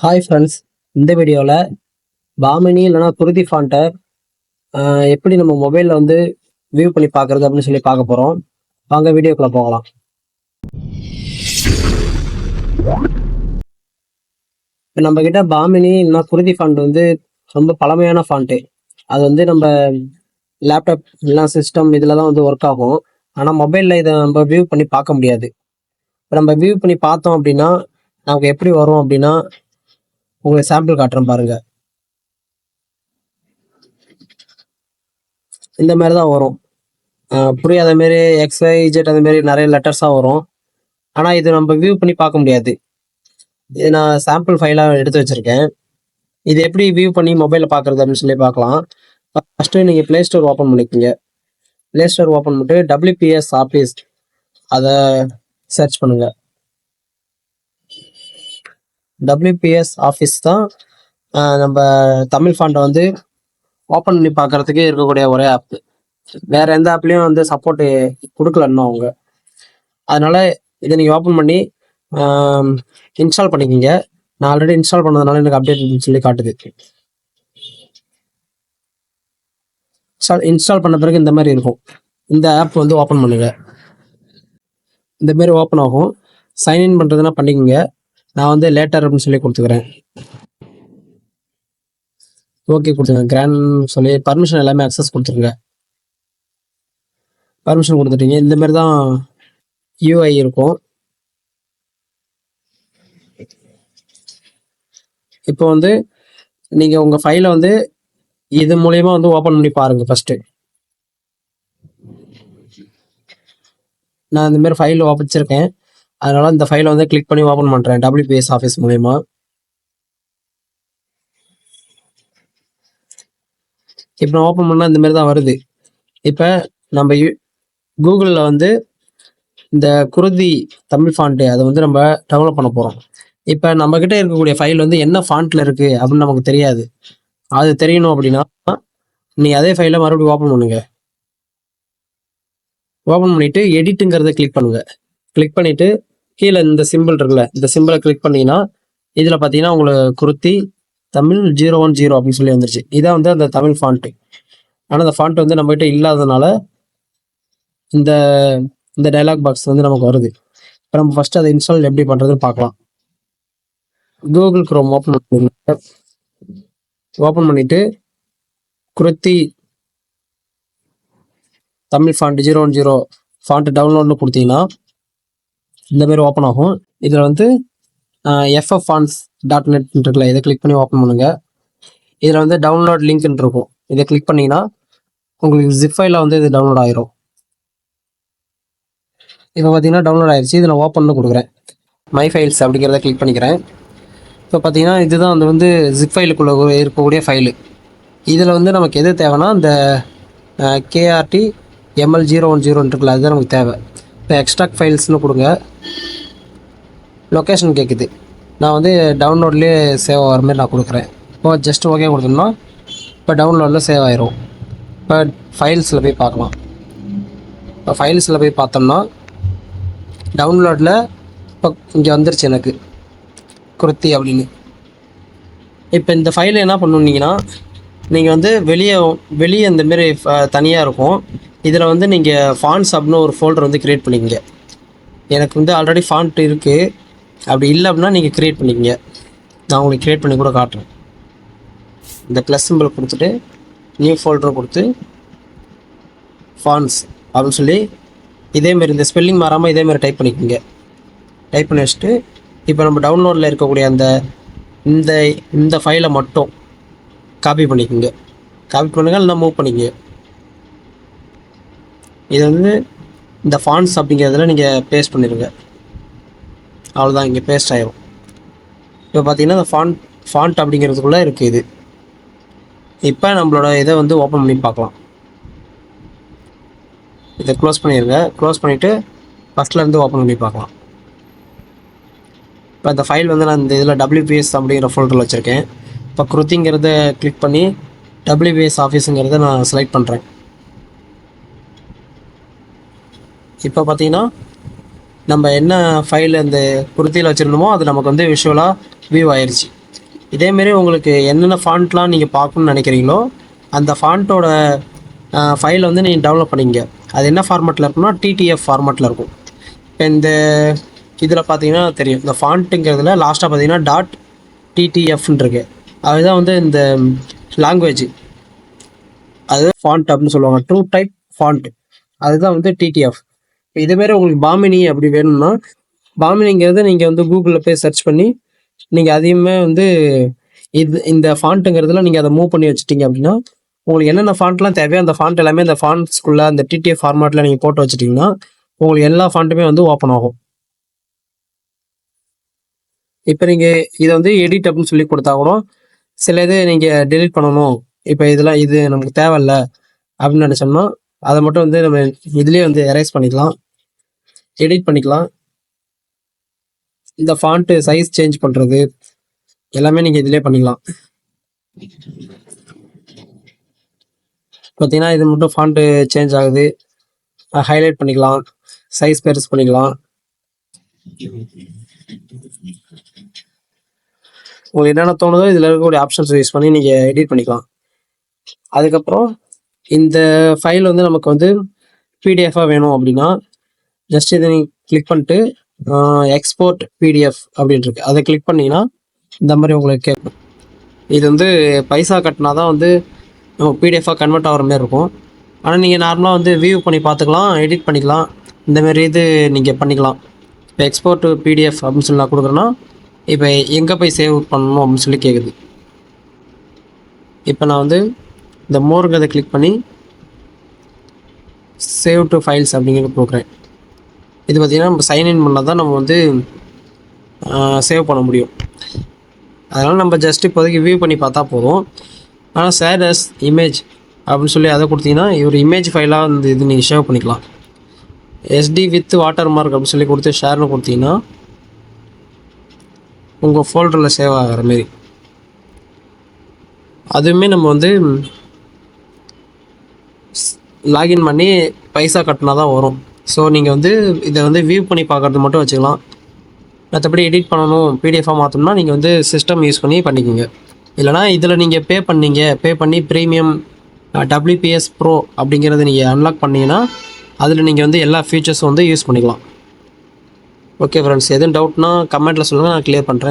Hi friends. இந்த வீடியோவில் பாமினி இல்லைனா குருதி ஃபாண்ட்டை எப்படி நம்ம மொபைலில் வந்து வியூ பண்ணி பார்க்குறது அப்படின்னு சொல்லி பார்க்க போகிறோம். வாங்க வீடியோக்குள்ளே போகலாம். இப்போ நம்மக்கிட்ட பாமினி இல்லைனா குருதி ஃபாண்ட் வந்து ரொம்ப பழமையான ஃபாண்ட்டு. அது வந்து நம்ம லேப்டாப் இல்லைனா சிஸ்டம் இதில் தான் வந்து ஒர்க் ஆகும். ஆனால் மொபைலில் இதை நம்ம வியூ பண்ணி பார்க்க முடியாது. இப்போ நம்ம வியூ பண்ணி பார்த்தோம் அப்படின்னா நமக்கு எப்படி வரும் அப்படின்னா, உங்களுக்கு சாம்பிள் காட்டுறேன் பாருங்க. இந்த மாதிரி தான் வரும். புரியாத மாரி XYZ அந்த மாதிரி நிறைய லெட்டர்ஸாக வரும். ஆனால் இது நம்ம வியூ பண்ணி பார்க்க முடியாது. இது நான் சாம்பிள் ஃபைலாக எடுத்து வச்சுருக்கேன். இது எப்படி வியூ பண்ணி மொபைலில் பார்க்குறது அப்படின்னு சொல்லி பார்க்கலாம். ஃபஸ்ட்டு நீங்கள் ப்ளே ஸ்டோர் ஓப்பன் பண்ணிக்கோங்க. ப்ளே ஸ்டோர் ஓப்பன் பண்ணிட்டு WPS ஆஃபீஸ் அதை சர்ச் பண்ணுங்கள். WPS ஆஃபீஸ் தான் நம்ம தமிழ் ஃபாண்ட்டை வந்து ஓப்பன் பண்ணி பார்க்குறதுக்கு இருக்கக்கூடிய ஒரே ஆப்பு. வேறு எந்த ஆப்லேயும் வந்து சப்போர்ட்டு கொடுக்கல இன்னும் அவங்க. அதனால் இதை நீங்கள் ஓப்பன் பண்ணி இன்ஸ்டால் பண்ணிக்கிங்க. நான் ஆல்ரெடி இன்ஸ்டால் பண்ணதுனால எனக்கு அப்டேட் சொல்லி காட்டுது. இன்ஸ்டால் பண்ண பிறகு இந்த மாதிரி இருக்கும். இந்த ஆப் வந்து ஓப்பன் பண்ணுங்க. இந்த மாதிரி ஓப்பன் ஆகும். சைன்இன் பண்ணுறதுனா பண்ணிக்கோங்க. நான் வந்து லேட்டர் அப்படின்னு சொல்லி கொடுத்துக்கிறேன். ஓகே கொடுத்துருங்க. கிராண்ட் சொல்லி பர்மிஷன் எல்லாமே அக்சஸ் கொடுத்துருங்க. பர்மிஷன் கொடுத்துட்டீங்க. இந்த மாதிரி தான் UI இருக்கும். இப்போ வந்து நீங்கள் உங்கள் ஃபைலை வந்து இது மூலயமா வந்து ஓப்பன் பண்ணி பாருங்கள். ஃபஸ்ட்டு நான் இந்த மாதிரி ஃபைல் வச்சிருக்கேன். அதனால் இந்த ஃபைலை வந்து கிளிக் பண்ணி ஓப்பன் பண்ணுறேன் WPS ஆஃபீஸ் மூலயமா. இப்போ நான் ஓப்பன் பண்ணால் இந்த மாதிரி தான் வருது. இப்போ நம்ம கூகுளில் வந்து இந்த குருதி தமிழ் ஃபாண்ட்டு அதை வந்து நம்ம டெவலப் பண்ண போகிறோம். இப்போ நம்மக்கிட்ட இருக்கக்கூடிய ஃபைல் வந்து என்ன ஃபாண்ட்டில் இருக்குது அப்படின்னு நமக்கு தெரியாது. அது தெரியணும் அப்படின்னா நீங்கள் அதே ஃபைலை மறுபடியும் ஓப்பன் பண்ணுங்கள். ஓப்பன் பண்ணிவிட்டு எடிட்டுங்கிறத கிளிக் பண்ணுங்கள். கிளிக் பண்ணிவிட்டு கீழே இந்த சிம்பிள் இருக்குல்ல, இந்த சிம்பிளை கிளிக் பண்ணிங்கன்னா இதில் பார்த்தீங்கன்னா உங்களுக்கு குருதி தமிழ் 010 அப்படின்னு சொல்லி வந்துருச்சு. இதான் வந்து அந்த தமிழ் ஃபாண்ட்டு. ஆனால் அந்த ஃபாண்ட் வந்து நம்மகிட்ட இல்லாததுனால இந்த இந்த டைலாக் பாக்ஸ் வந்து நமக்கு வருது. இப்போ நம்ம ஃபஸ்ட்டு அதை இன்ஸ்டால் எப்படி பண்ணுறதுன்னு பார்க்கலாம். கூகுள் குரோம் ஓப்பன் பண்ணுங்க. ஓப்பன் பண்ணிவிட்டு குருதி தமிழ் ஃபாண்ட் 010 ஃபாண்ட் டவுன்லோட்னு கொடுத்தீங்கன்னா இந்த மாதிரி ஓப்பன் ஆகும். இதில் வந்து fffonts.net இருக்குல்ல, இதை கிளிக் பண்ணி ஓப்பன் பண்ணுங்கள். இதில் வந்து டவுன்லோட் லிங்க்னு இருக்கும். இதை கிளிக் பண்ணிங்கன்னா உங்களுக்கு ஜிப் ஃபைலில் வந்து இது டவுன்லோட் ஆயிரும். இப்போ பார்த்தீங்கன்னா டவுன்லோட் ஆயிடுச்சு. இதில் ஓப்பன் கொடுக்குறேன். மை ஃபைல்ஸ் அப்படிங்கிறத கிளிக் பண்ணிக்கிறேன். இப்போ பார்த்தீங்கன்னா இதுதான் வந்து ஜிப் ஃபைலுக்குள்ளே இருக்கக்கூடிய ஃபைலு. இதில் வந்து நமக்கு எது தேவைன்னா இந்த KRT ML010 இருக்குல்ல, அதுதான் நமக்கு தேவை. இப்போ எக்ஸ்ட்ராக்ட் ஃபைல்ஸ்னு கொடுங்க. லொக்கேஷன் கேட்குது. நான் வந்து டவுன்லோட்லேயே சேவ் ஆகிற மாதிரி நான் கொடுக்குறேன். இப்போ ஜஸ்ட் ஓகே கொடுத்தோம்னா இப்போ டவுன்லோடில் சேவ் ஆயிரும். இப்போ ஃபைல்ஸில் போய் பார்க்கலாம். இப்போ ஃபைல்ஸில் போய் பார்த்தோம்னா டவுன்லோடில் இப்போ இங்கே வந்துருச்சு எனக்கு குருதி அப்படின்னு. இப்போ இந்த ஃபைலை என்ன பண்ணுவீங்கன்னா நீங்கள் வந்து வெளியே இந்தமாரி தனியாக இருக்கும். இதில் வந்து நீங்கள் ஃபாண்ட்ஸ் அப்படின்னு ஒரு ஃபோல்டர் வந்து க்ரியேட் பண்ணிக்கங்க. எனக்கு வந்து ஆல்ரெடி ஃபாண்ட் இருக்குது. அப்படி இல்லை அப்படின்னா நீங்கள் க்ரியேட் பண்ணிக்கங்க. நான் உங்களுக்கு க்ரியேட் பண்ணி கூட காட்டுறேன். இந்த ப்ளஸ் சிம்பிள் கொடுத்துட்டு நியூ ஃபோல்டரை கொடுத்து ஃபாண்ட்ஸ் அப்படின்னு சொல்லி இதேமாரி இந்த ஸ்பெல்லிங் மாறாமல் இதேமாரி டைப் பண்ணிக்கோங்க. டைப் பண்ணி வச்சுட்டு இப்போ நம்ம டவுன்லோடில் இருக்கக்கூடிய அந்த இந்த ஃபைலை மட்டும் காப்பி பண்ணிக்கோங்க. காப்பி பண்ணுங்கள், இல்லைனா மூவ் பண்ணிக்கோங்க. இது வந்து இந்த ஃபாண்ட்ஸ் அப்படிங்கிறதுல நீங்கள் பேஸ்ட் பண்ணிடுங்க. அவ்வளோதான், இங்கே பேஸ்ட் ஆகிடும். இப்போ பார்த்தீங்கன்னா இந்த ஃபாண்ட் அப்படிங்கிறதுக்குள்ளே இருக்குது இது. இப்போ நம்மளோட இதை வந்து ஓப்பன் பண்ணி பார்க்கலாம். இதை க்ளோஸ் பண்ணிடுங்க. க்ளோஸ் பண்ணிவிட்டு ஃபஸ்ட்லேருந்து ஓப்பன் பண்ணி பார்க்கலாம். இப்போ இந்த ஃபைல் வந்து நான் இந்த இதில் WPS அப்படிங்கிற ஃபோல்டரில் வச்சுருக்கேன். இப்போ குருதிங்கிறத கிளிக் பண்ணி WPS ஆஃபீஸுங்கிறத நான் செலக்ட் பண்ணுறேன். இப்போ பார்த்தீங்கன்னா நம்ம என்ன ஃபைல் அந்த குருதியில் வச்சுருந்தோமோ அது நமக்கு வந்து விஷுவலாக வியூ ஆயிடுச்சு. இதேமாரி உங்களுக்கு என்னென்ன ஃபாண்ட்லாம் நீங்கள் பார்க்கணுன்னு நினைக்கிறீங்களோ அந்த ஃபாண்ட்டோட ஃபைலை வந்து நீங்கள் டெவலப் பண்ணிங்க. அது என்ன ஃபார்மேட்டில் இருக்குன்னா டிடிஎஃப் ஃபார்மேட்டில் இருக்கும். இப்போ இந்த இதில் பார்த்தீங்கன்னா தெரியும், இந்த ஃபாண்ட்டுங்கிறதுல லாஸ்ட்டாக பார்த்தீங்கன்னா டாட் டிடிஎஃப்னு இருக்கு. அதுதான் வந்து இந்த லாங்குவேஜ், அது ஃபாண்ட் அப்படின்னு சொல்லுவாங்க, ட்ரூ டைப் ஃபாண்ட், அதுதான் வந்து டிடிஎஃப். இதேமாரி உங்களுக்கு பாமினி அப்படி வேணும்னா, பாமினிங்கிறது நீங்கள் வந்து கூகுளில் போய் சர்ச் பண்ணி நீங்கள் அதையுமே வந்து இந்த ஃபாண்ட்டுங்கிறதுல நீங்கள் அதை மூவ் பண்ணி வச்சுட்டீங்க அப்படின்னா, உங்களுக்கு என்னென்ன ஃபாண்ட்லாம் தேவையோ அந்த ஃபாண்ட் எல்லாமே அந்த ஃபாண்ட்ஸ்குள்ளே அந்த டிடிஎஃப் ஃபார்மேட்டில் நீங்கள் போட்டு வச்சுட்டிங்கன்னா உங்களுக்கு எல்லா ஃபாண்ட்டுமே வந்து ஓப்பன் ஆகும். இப்போ நீங்கள் இதை வந்து எடிட் அப்படின்னு சொல்லி கொடுத்தா கூட சில இது நீங்கள் டெலிட் பண்ணணும், இப்போ இதெல்லாம் இது நமக்கு தேவையில்ல அப்படின்னு நினச்சோம்னா அதை மட்டும் வந்து நம்ம இதுலேயே வந்து எரேஸ் பண்ணிக்கலாம், எடிட் பண்ணிக்கலாம். இந்த ஃபாண்ட்டு சைஸ் சேஞ்ச் பண்ணுறது எல்லாமே நீங்கள் இதிலே பண்ணிக்கலாம். பார்த்தீங்கன்னா இது மட்டும் ஃபாண்ட்டு சேஞ்ச் ஆகுது, ஹைலைட் பண்ணிக்கலாம், சைஸ் பெருசு பண்ணிக்கலாம். உங்களுக்கு என்னென்ன தோணுதோ இதில் இருக்கக்கூடிய ஆப்ஷன்ஸ் யூஸ் பண்ணி நீங்கள் எடிட் பண்ணிக்கலாம். அதுக்கப்புறம் இந்த ஃபைல் வந்து நமக்கு வந்து பிடிஎஃபாக வேணும் அப்படின்னா ஜஸ்ட் இதை நீங்கள் கிளிக் பண்ணிட்டு எக்ஸ்போர்ட் பிடிஎஃப் அப்படின்ட்டு அதை கிளிக் பண்ணிங்கன்னா இந்த மாதிரி உங்களுக்கு கேட்கும். இது வந்து பைசா கட்டினா தான் வந்து நம்ம பிடிஎஃபாக கன்வெர்ட் ஆகிற மாதிரி இருக்கும். ஆனால் நீங்கள் நார்மலாக வந்து வியூ பண்ணி பார்த்துக்கலாம், எடிட் பண்ணிக்கலாம், இந்தமாரி இது நீங்கள் பண்ணிக்கலாம். இப்போ எக்ஸ்போர்ட் பிடிஎஃப் அப்படின்னு சொல்லி நான் கொடுக்குறேன்னா இப்போ எங்கே போய் சேவ் பண்ணணும் அப்படின்னு சொல்லி கேட்குது. இப்போ நான் வந்து இந்த மோருங்கிறதை கிளிக் பண்ணி சேவ் டு ஃபைல்ஸ் அப்படிங்கிறது கொடுக்குறேன். இது பார்த்திங்கன்னா நம்ம சைன்இன் பண்ணால் தான் நம்ம வந்து சேவ் பண்ண முடியும். அதனால் நம்ம ஜஸ்ட் இப்போதைக்கு வியூ பண்ணி பார்த்தா போதும். ஆனால் சேவ் அஸ் இமேஜ் அப்படின்னு சொல்லி அதை கொடுத்தீங்கன்னா ஒரு இமேஜ் ஃபைலாக வந்து இது நீங்கள் சேவ் பண்ணிக்கலாம். எஸ்டி வித் வாட்டர் மார்க் அப்படின்னு சொல்லி கொடுத்து ஷேர்னு கொடுத்தீங்கன்னா உங்கள் ஃபோல்டரில் சேவ் ஆகிற மாரி. அதுவுமே நம்ம வந்து லாகின் பண்ணி பைசா கட்டினா தான் வரும். ஸோ நீங்கள் வந்து இதை வந்து வியூ பண்ணி பார்க்குறது மட்டும் வச்சுக்கலாம். மற்றபடி எடிட் பண்ணணும், பிடிஎஃபாக மாற்றணும்னா நீங்கள் வந்து சிஸ்டம் யூஸ் பண்ணி பண்ணிக்கோங்க. இல்லைனா இதில் நீங்கள் பே பண்ணி ப்ரீமியம் WPS ப்ரோ அப்படிங்கிறத நீங்கள் அன்லாக் பண்ணிங்கன்னா அதில் நீங்கள் வந்து எல்லா ஃபீச்சர்ஸும் வந்து யூஸ் பண்ணிக்கலாம். ஓகே ஃப்ரெண்ட்ஸ், எதுவும் டவுட்னா கமெண்ட்டில் சொல்லுங்கள், நான் கிளியர் பண்ணுறேன்.